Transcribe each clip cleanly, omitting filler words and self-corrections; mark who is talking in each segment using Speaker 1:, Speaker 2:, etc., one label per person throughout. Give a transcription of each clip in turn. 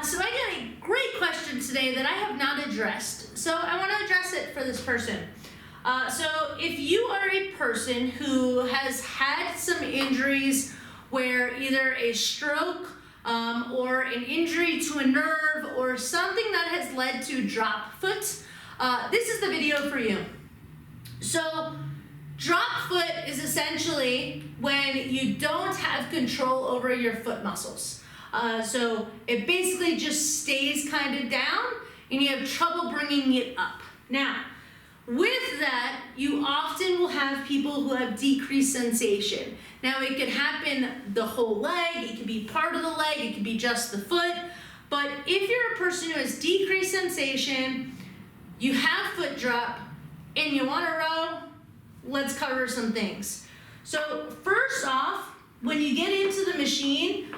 Speaker 1: So I got a great question today that I have not addressed. So I want to address it for this person. So if you are a person who has had some injuries where either a stroke or an injury to a nerve or something that has led to drop foot, this is the video for you. So drop foot is essentially when you don't have control over your foot muscles. So it basically just stays kind of down and you have trouble bringing it up. Now, with that, you often will have people who have decreased sensation. Now, it could happen the whole leg, it could be part of the leg, it could be just the foot. But if you're a person who has decreased sensation, you have foot drop, and you want to row, let's cover some things. So first off, when you get into the machine,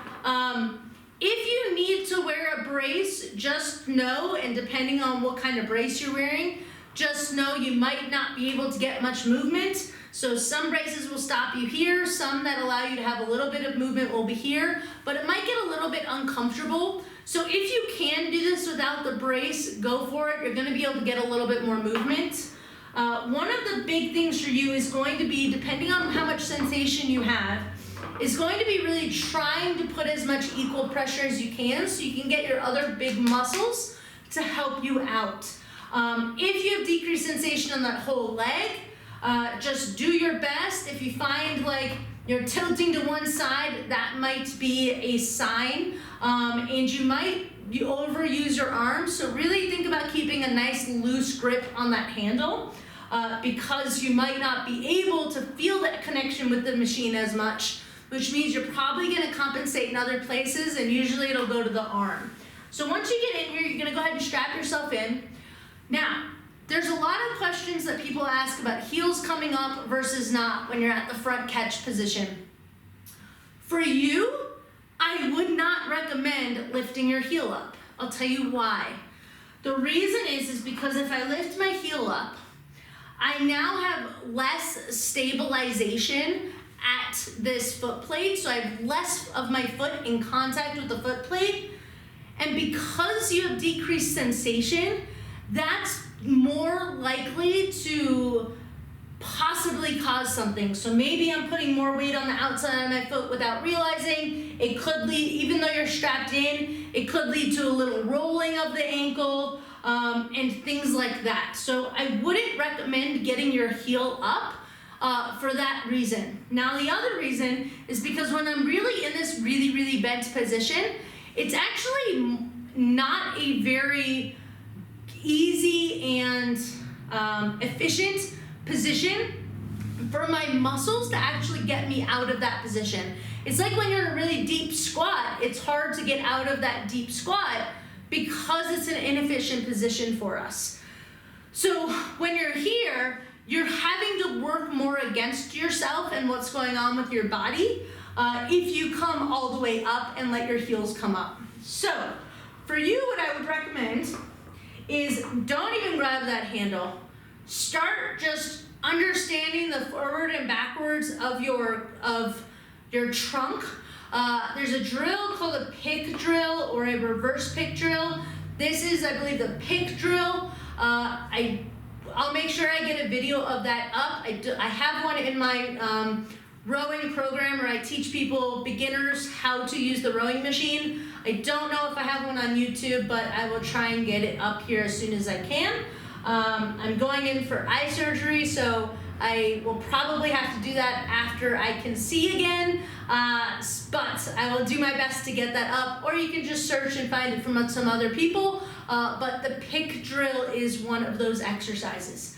Speaker 1: if you need to wear a brace, just know, and depending on what kind of brace you're wearing, just know you might not be able to get much movement. So some braces will stop you here, some that allow you to have a little bit of movement will be here, but it might get a little bit uncomfortable. So if you can do this without the brace, go for it. You're gonna be able to get a little bit more movement. One of the big things for you is going to be, depending on how much sensation you have, is going to be really trying to put as much equal pressure as you can so you can get your other big muscles to help you out. If you have decreased sensation on that whole leg, just do your best. If you find like you're tilting to one side, that might be a sign, and you overuse your arms. So really think about keeping a nice loose grip on that handle, because you might not be able to feel that connection with the machine as much, which means you're probably going to compensate in other places, and usually it'll go to the arm. So once you get in here, you're going to go ahead and strap yourself in. Now, there's a lot of questions that people ask about heels coming up versus not when you're at the front catch position. For you, I would not recommend lifting your heel up. I'll tell you why. The reason is because if I lift my heel up, I now have less stabilization at this foot plate, so I have less of my foot in contact with the foot plate. And because you have decreased sensation, that's more likely to possibly cause something. So maybe I'm putting more weight on the outside of my foot without realizing. It could lead, even though you're strapped in, it could lead to a little rolling of the ankle and things like that. So I wouldn't recommend getting your heel up for that reason. Now the other reason is because when I'm really in this really bent position, it's actually not a very easy and efficient position for my muscles to actually get me out of that position. It's like when you're in a really deep squat, it's hard to get out of that deep squat because it's an inefficient position for us. So when you're here, you're having to work more against yourself and what's going on with your body if you come all the way up and let your heels come up. So for you, what I would recommend is don't even grab that handle. Start just understanding the forward and backwards of your trunk. There's a drill called a pick drill or a reverse pick drill. This is, I believe, the pick drill. I'll make sure I get a video of that up. I have one in my rowing program where I teach people, beginners, how to use the rowing machine. I don't know if I have one on YouTube, but I will try and get it up here as soon as I can. I'm going in for eye surgery, so I will probably have to do that after I can see again, but I will do my best to get that up, or you can just search and find it from some other people, but the pick drill is one of those exercises.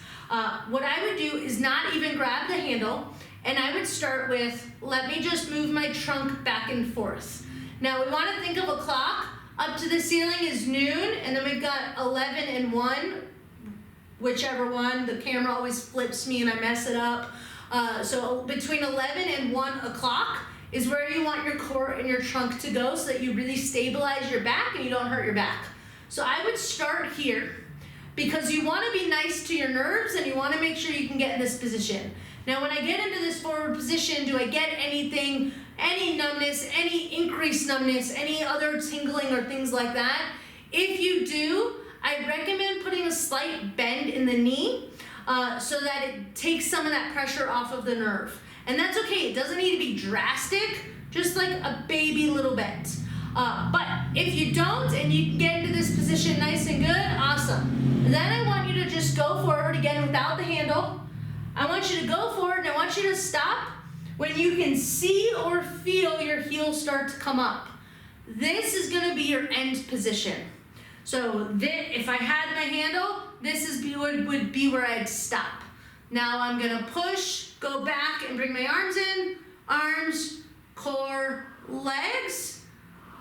Speaker 1: What I would do is not even grab the handle, and I would start with, let me just move my trunk back and forth. Now we want to think of a clock. Up to the ceiling is noon, and then we've got 11 and 1, whichever one. The camera always flips me and I mess it up. So between 11 and 1 o'clock is where you want your core and your trunk to go so that you really stabilize your back and you don't hurt your back. So I would start here because you want to be nice to your nerves and you want to make sure you can get in this position. Now when I get into this forward position, do I get anything any numbness, any increased numbness, any other tingling or things like that. If you do, I recommend putting a slight bend in the knee so that it takes some of that pressure off of the nerve. And that's okay, it doesn't need to be drastic, just like a baby little bit. But if you don't and you can get into this position nice and good, awesome. Then I want you to just go forward again without the handle. I want you to go forward and I want you to stop when you can see or feel your heels start to come up. This is gonna be your end position. So if I had my handle, would be where I'd stop. Now I'm gonna push, go back and bring my arms in, arms, core, legs,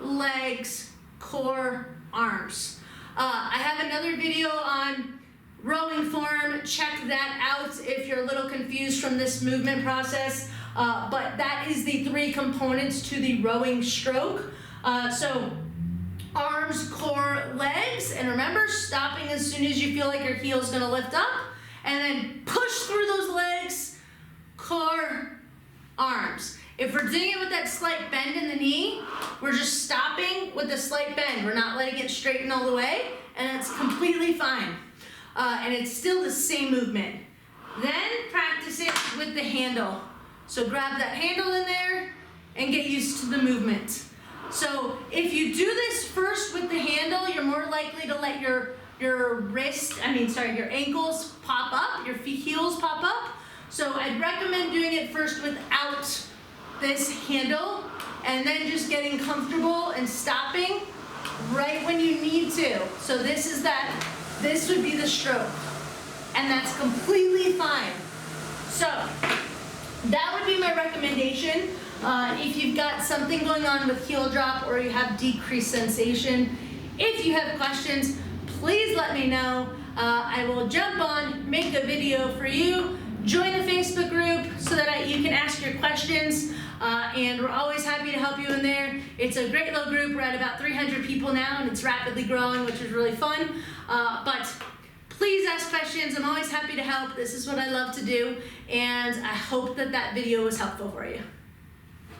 Speaker 1: legs, core, arms. I have another video on rowing form. Check that out if you're a little confused from this movement process. But that is the 3 components to the rowing stroke. So arms, core, legs, and remember, stopping as soon as you feel like your heel's gonna lift up, and then push through those legs, core, arms. If we're doing it with that slight bend in the knee, we're just stopping with the slight bend. We're not letting it straighten all the way, and it's completely fine. And it's still the same movement. Then practice it with the handle. So grab that handle in there and get used to the movement. So if you do this first with the handle, you're more likely to let your ankles pop up, your heels pop up. So I'd recommend doing it first without this handle and then just getting comfortable and stopping right when you need to. So this would be the stroke, and that's completely fine. So that would be my recommendation. If you've got something going on with heel drop or you have decreased sensation. If you have questions, please let me know. I will jump on, make a video for you, join the Facebook group so that you can ask your questions, and we're always happy to help you in there. It's a great little group. We're at about 300 people now, and it's rapidly growing, which is really fun. But please ask questions. I'm always happy to help. This is what I love to do, and I hope that video was helpful for you.